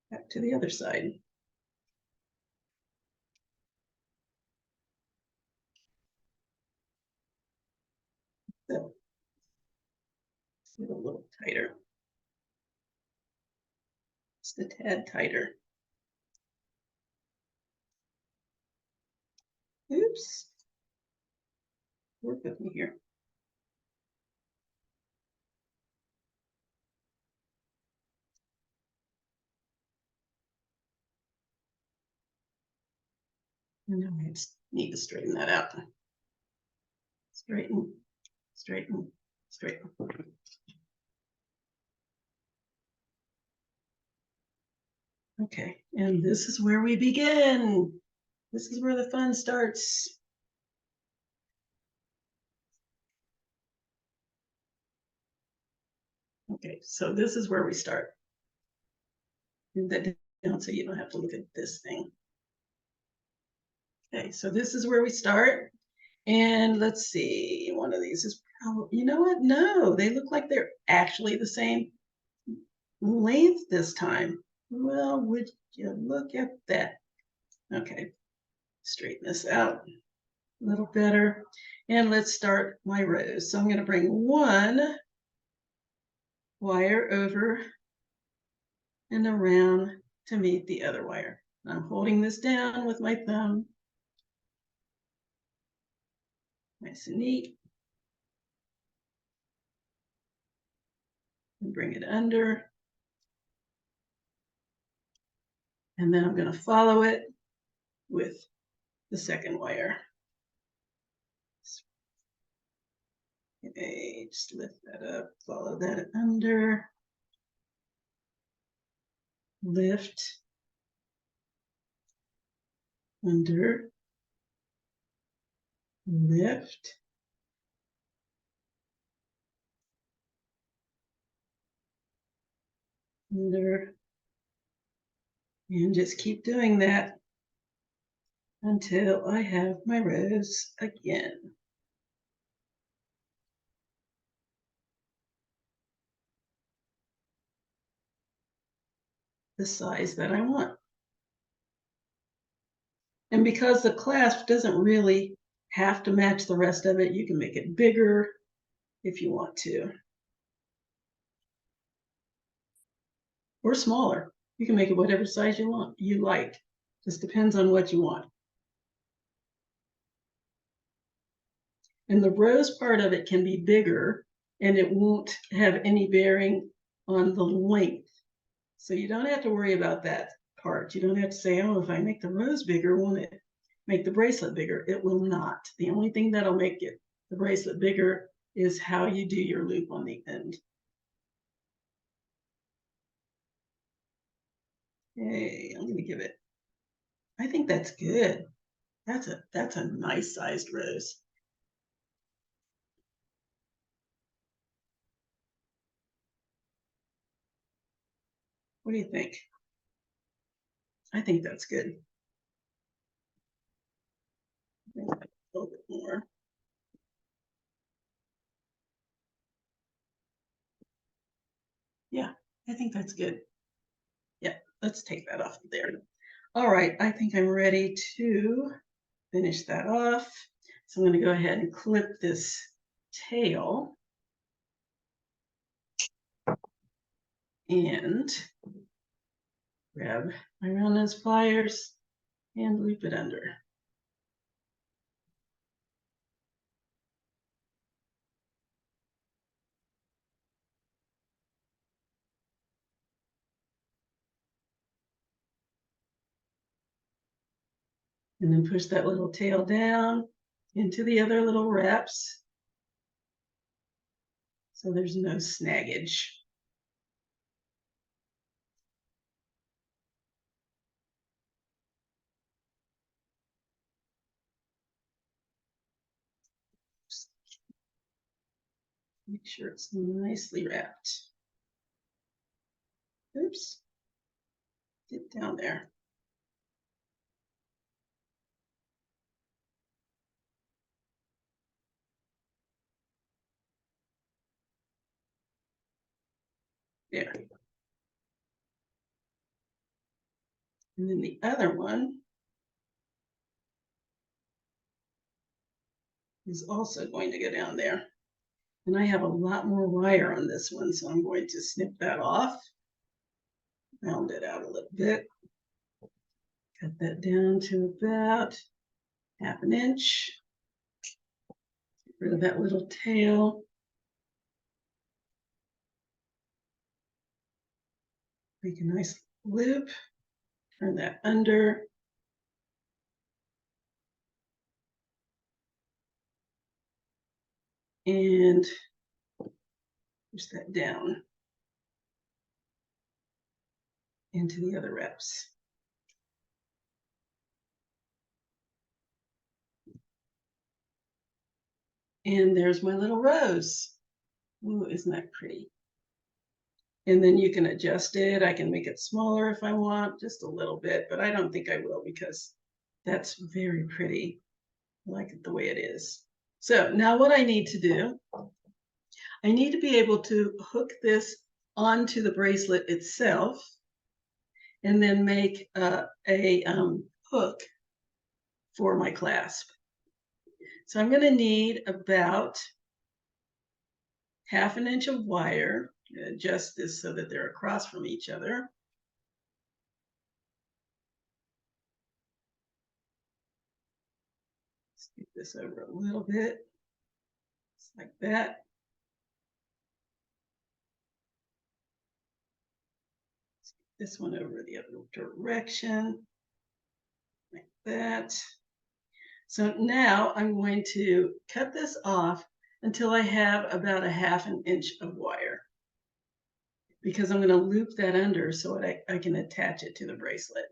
Speaker 1: back to the other side. So get a little tighter. Just a tad tighter. Oops. Work with me here. And I just need to straighten that out. Straighten, straighten, straighten. Okay, and this is where we begin. This is where the fun starts. Okay, so this is where we start. Move that down so you don't have to look at this thing. Okay, so this is where we start. And let's see, one of these is probably, you know what? No, they look like they're actually the same length this time. Well, would you look at that? Okay, straighten this out a little better. And let's start my rows. So I'm going to bring one wire over and around to meet the other wire. I'm holding this down with my thumb. Nice and neat. And bring it under. And then I'm going to follow it with the second wire. Okay, just lift that up, follow that under, lift, under, lift, under, and just keep doing that until I have my rows again. The size that I want. And because the clasp doesn't really have to match the rest of it, you can make it bigger if you want to. Or smaller. You can make it whatever size you want, you like. Just depends on what you want. And the rose part of it can be bigger and it won't have any bearing on the length. So you don't have to worry about that part. You don't have to say, oh, if I make the rose bigger, won't it make the bracelet bigger? It will not. The only thing that'll make it the bracelet bigger is how you do your loop on the end. Okay, I'm gonna give it, I think that's good. That's a nice sized rose. What do you think? I think that's good. A little bit more. Yeah, I think that's good. Yeah, let's take that off of there. All right, I think I'm ready to finish that off. So I'm going to go ahead and clip this tail and grab my round nose pliers and loop it under. And then push that little tail down into the other little wraps so there's no snaggage. Make sure it's nicely wrapped. Oops. Get down there. There. And then the other one is also going to go down there. And I have a lot more wire on this one, so I'm going to snip that off. Round it out a little bit. Cut that down to about 1/2 inch. Get rid of that little tail. Make a nice loop. Turn that under. And push that down into the other wraps. And there's my little rose. Ooh, isn't that pretty? And then you can adjust it. I can make it smaller if I want, just a little bit, but I don't think I will because that's very pretty. I like it the way it is. So now what I need to do, I need to be able to hook this onto the bracelet itself and then make a hook for my clasp. So I'm going to need about 1/2 inch of wire. Adjust this so that they're across from each other. Scoot this over a little bit, just like that. Scoot this one over the other direction, like that. So now I'm going to cut this off until I have about 1/2 inch of wire, because I'm going to loop that under so I can attach it to the bracelet.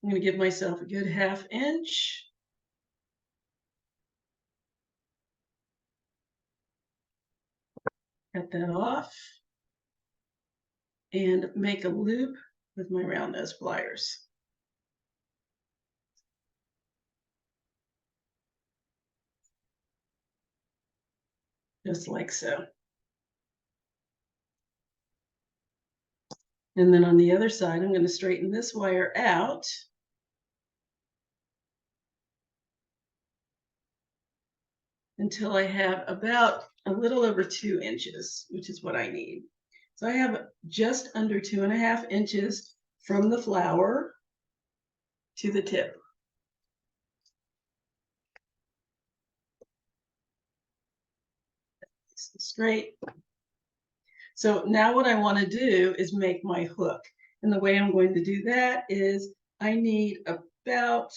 Speaker 1: I'm going to give myself a good 1/2 inch. Cut that off and make a loop with my round nose pliers. Just like so. And then on the other side, I'm going to straighten this wire out. Until I have about a little over 2 inches, which is what I need. So I have just under 2.5 inches from the flower to the tip. Straight. So now what I want to do is make my hook. And the way I'm going to do that is I need about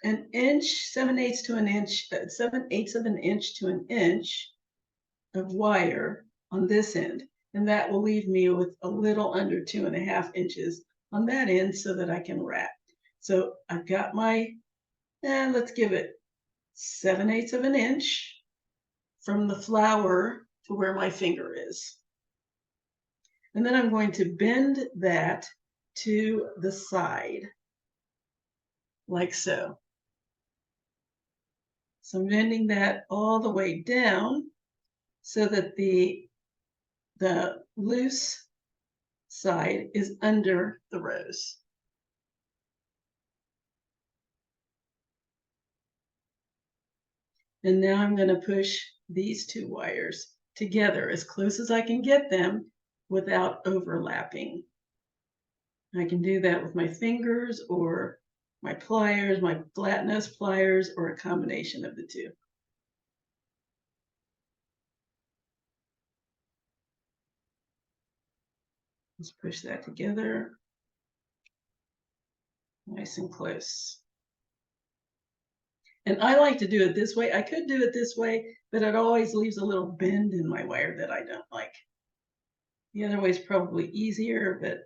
Speaker 1: an inch, 7/8 to an inch, 7/8 of an inch to an inch of wire on this end. And that will leave me with a little under 2.5 inches on that end so that I can wrap. So I've got my, let's give it 7/8 of an inch from the flower to where my finger is. And then I'm going to bend that to the side, like so. So I'm bending that all the way down so that the loose side is under the rose. And now I'm going to push these 2 wires together as close as I can get them without overlapping. I can do that with my fingers or my pliers, my flat nose pliers, or a combination of the 2. Let's push that together. Nice and close. And I like to do it this way. I could do it this way, but it always leaves a little bend in my wire that I don't like. The other way is probably easier, but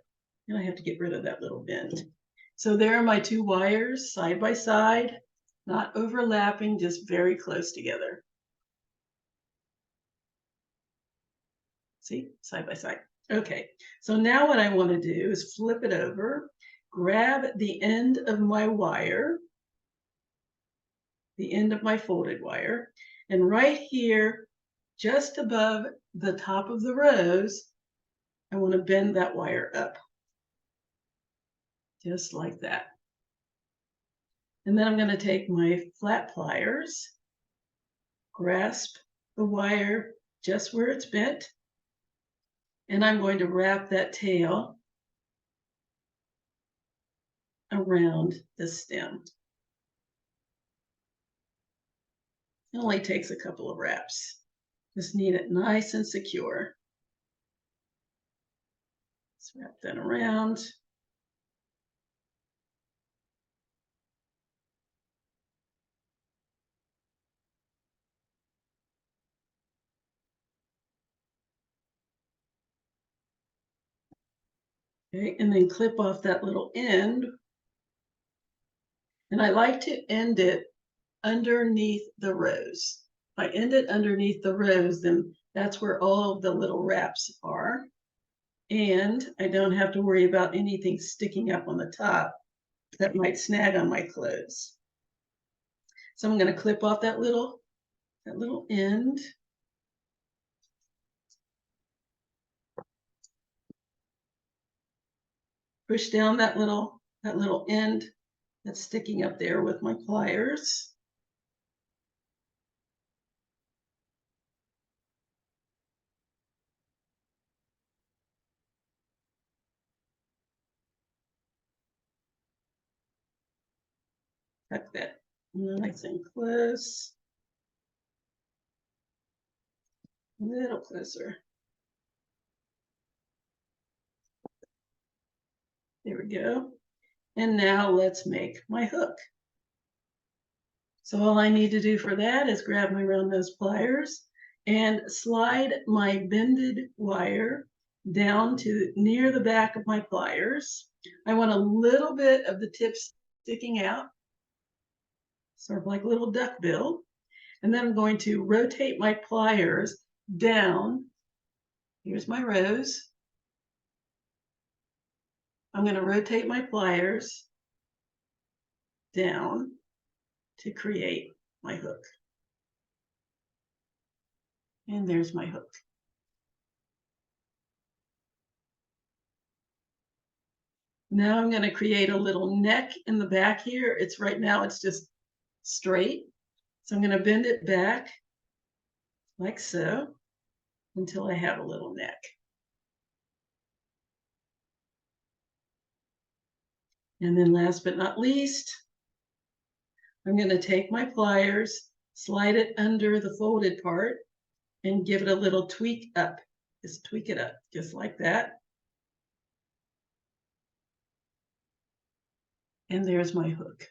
Speaker 1: then I have to get rid of that little bend. So there are my two wires side by side, not overlapping, just very close together. See, side by side. Okay, so now what I want to do is flip it over, grab the end of my wire, the end of my folded wire, and right here, just above the top of the rose, I want to bend that wire up, just like that. And then I'm going to take my flat pliers, grasp the wire just where it's bent, and I'm going to wrap that tail around the stem. It only takes a couple of wraps. Just need it nice and secure. Let's wrap that around. Okay, and then clip off that little end. And I like to end it underneath the rose. If I end it underneath the rose, then that's where all the little wraps are. And I don't have to worry about anything sticking up on the top that might snag on my clothes. So I'm going to clip off that little end. Push down that little end that's sticking up there with my pliers. Tuck that nice and close. A little closer. There we go. And now let's make my hook. So all I need to do for that is grab my round nose pliers and slide my bended wire down to near the back of my pliers. I want a little bit of the tip sticking out, sort of like a little duck bill. And then I'm going to rotate my pliers down. Here's my rose. I'm going to rotate my pliers down to create my hook. And there's my hook. Now I'm going to create a little neck in the back here. It's right now, it's just straight. So I'm going to bend it back like so until I have a little neck. And then last but not least, I'm going to take my pliers, slide it under the folded part, and give it a little tweak up. Just tweak it up, just like that. And there's my hook.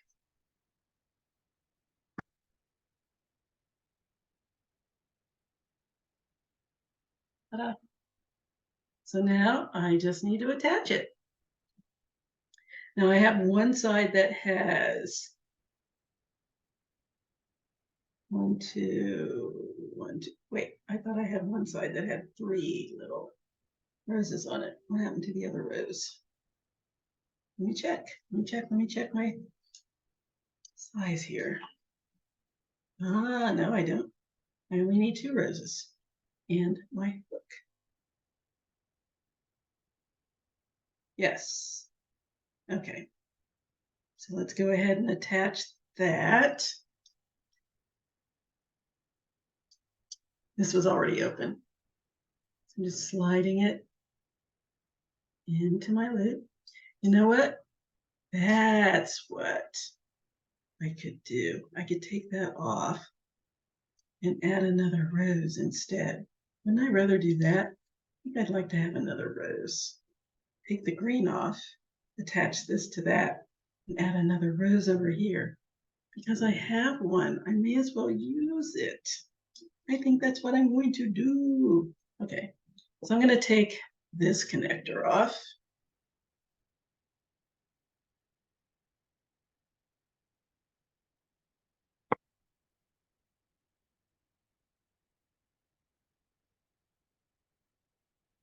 Speaker 1: Ta-da. So now I just need to attach it. Now I have one side that has one, two, wait, I thought I had one side that had 3 little roses on it. What happened to the other rose? Let me check my size here. Ah, no, I don't. I only need 2 roses and my hook. Yes. Okay. So let's go ahead and attach that. This was already open. So I'm just sliding it into my loop. You know what? That's what I could do. I could take that off and add another rose instead. Wouldn't I rather do that? I think I'd like to have another rose. Take the green off, attach this to that, and add another rose over here. because I have one. I may as well use it. I think that's what I'm going to do. Okay, so I'm going to take this connector off.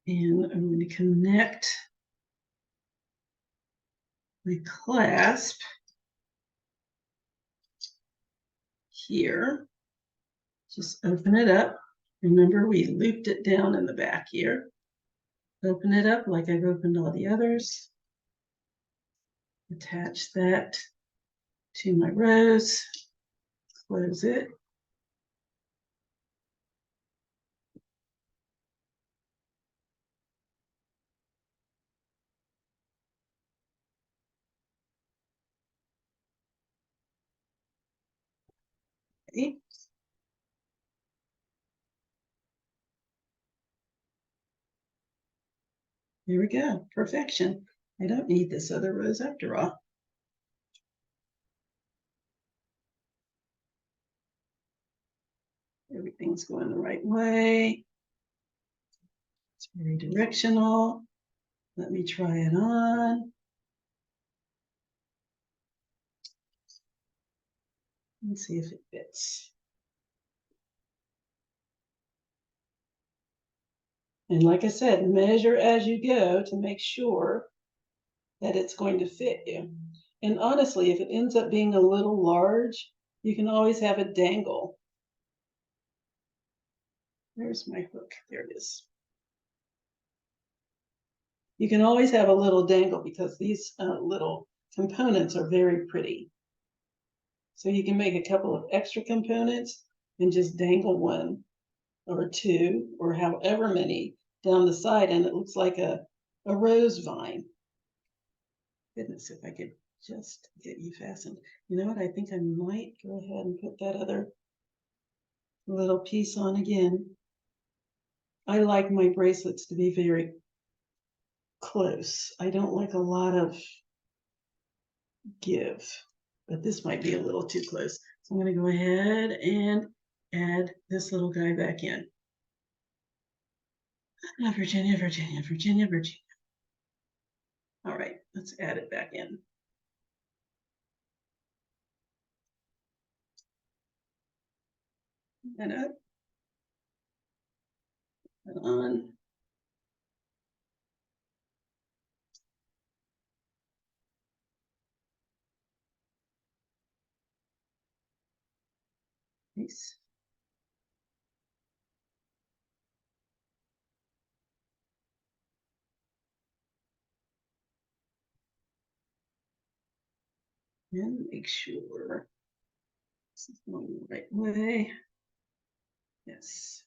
Speaker 1: And I'm going to connect my clasp here. Just open it up. Remember, we looped it down in the back here. Open it up like I've opened all the others. Attach that to my rose. Close it. Okay. Here we go. Perfection. I don't need this other rose after all. Everything's going the right way. It's very directional. Let me try it on. Let's see if it fits. And like I said, measure as you go to make sure that it's going to fit you. And honestly, if it ends up being a little large, you can always have it dangle. Where's my hook? There it is. You can always have a little dangle because these little components are very pretty. So you can make a couple of extra components and just dangle one or two or however many down the side, and it looks like a rose vine. Goodness, if I could just get you fastened. You know what? I think I might go ahead and put that other little piece on again. I like my bracelets to be very close. I don't like a lot of give, but this might be a little too close. So I'm going to go ahead and add this little guy back in. Virginia, Virginia, Virginia, Virginia. All right, let's add it back in. And up and on. Nice. And make sure this is going the right way. Yes.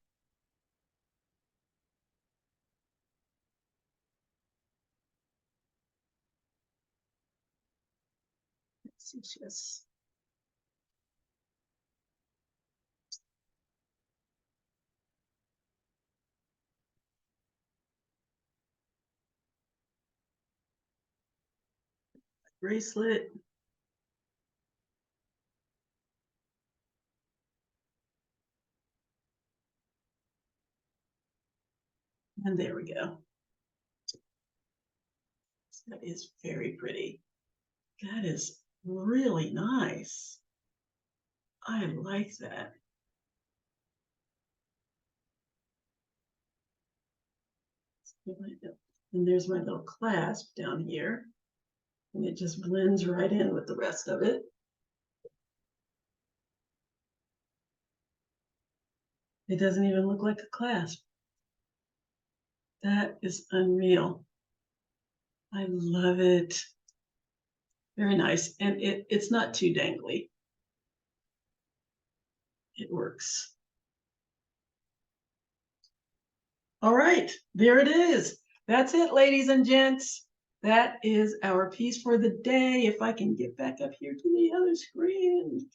Speaker 1: Yes, yes. Bracelet. And there we go. That is very pretty. That is really nice. I like that. And there's my little clasp down here. And it just blends right in with the rest of it. It doesn't even look like a clasp. That is unreal. I love it. Very nice. And it's not too dangly. It works. All right, there it is. That's it, ladies and gents. That is our piece for the day. If I can get back up here to the other screen.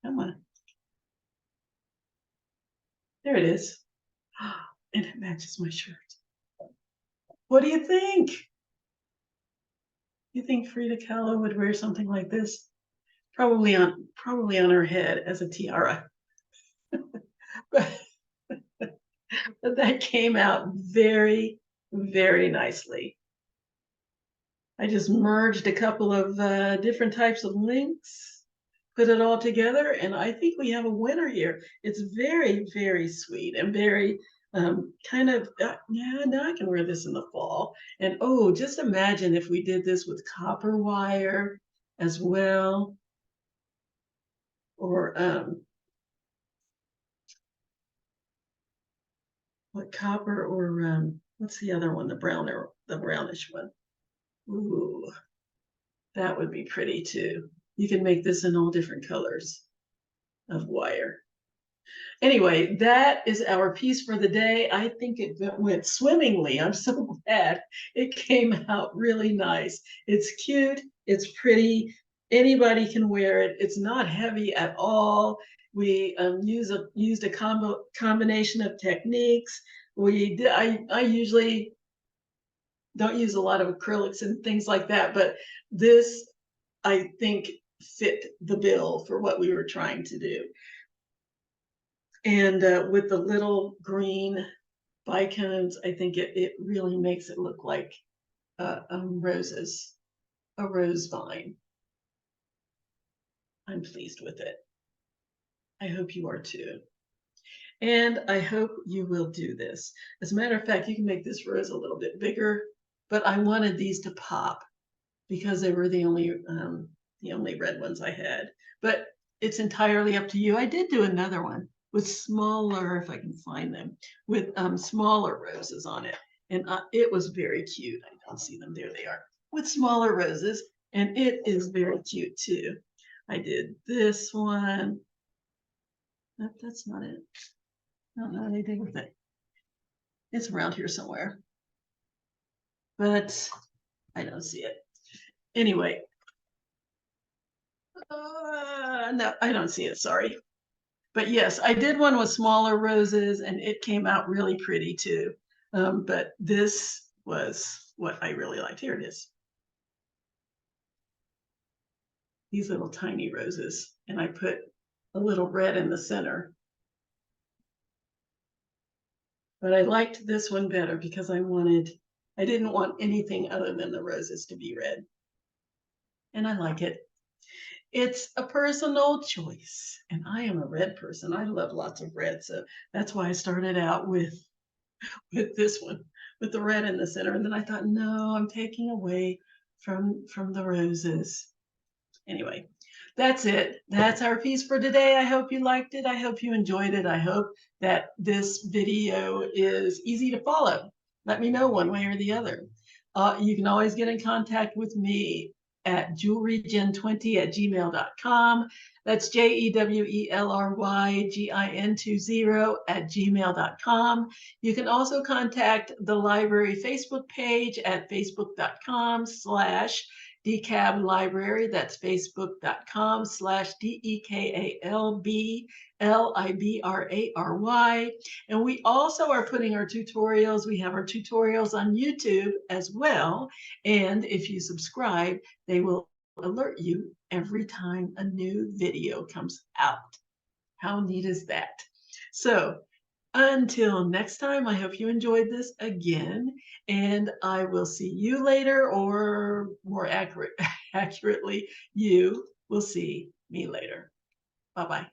Speaker 1: Come on. There it is. And it matches my shirt. What do you think? You think Frida Kahlo would wear something like this? Probably on her head as a tiara. But that came out very, very nicely. I just merged a couple of different types of links, put it all together, and I think we have a winner here. It's very, very sweet and very kind of, yeah, now I can wear this in the fall. And oh, just imagine if we did this with copper wire as well, or what copper, or what's the other one, the brownish one. Ooh, that would be pretty too. You can make this in all different colors of wire. Anyway, that is our piece for the day. I think it went swimmingly. I'm so glad it came out really nice. It's cute, it's pretty, anybody can wear it. It's not heavy at all. We used a combination of techniques. I usually don't use a lot of acrylics and things like that, but this, I think, fit the bill for what we were trying to do. And with the little green bicones, I think it really makes it look like roses, a rose vine. I'm pleased with it. I hope you are too. And I hope you will do this. As a matter of fact, you can make this rose a little bit bigger, but I wanted these to pop because they were the only red ones I had. But it's entirely up to you. I did do another one with smaller, if I can find them, with smaller roses on it. And it was very cute. I don't see them. There they are, with smaller roses. And it is very cute too. I did this one. Nope, that's not it. I don't know anything with it. It's around here somewhere, but I don't see it. Anyway, no, I don't see it, sorry. But yes, I did one with smaller roses and it came out really pretty too. But this was what I really liked. Here it is. These little tiny roses. And I put a little red in the center. But I liked this one better because I didn't want anything other than the roses to be red. And I like it. It's a personal choice. And I am a red person. I love lots of red. So that's why I started out with this one, with the red in the center. And then I thought, no, I'm taking away from the roses. Anyway, that's it. That's our piece for today. I hope you liked it. I hope you enjoyed it. I hope that this video is easy to follow. Let me know one way or the other. You can always get in contact with me at jewelrygen20@gmail.com. That's JEWELRYGIN20@gmail.com. You can also contact the library Facebook page at facebook.com/DeKalb Library. That's facebook.com/DEKALBLIBRARY. And we also are putting our tutorials. We have our tutorials on YouTube as well. And if you subscribe, they will alert you every time a new video comes out. How neat is that? So until next time, I hope you enjoyed this again, and I will see you later, or more accurately, you will see me later. Bye-bye.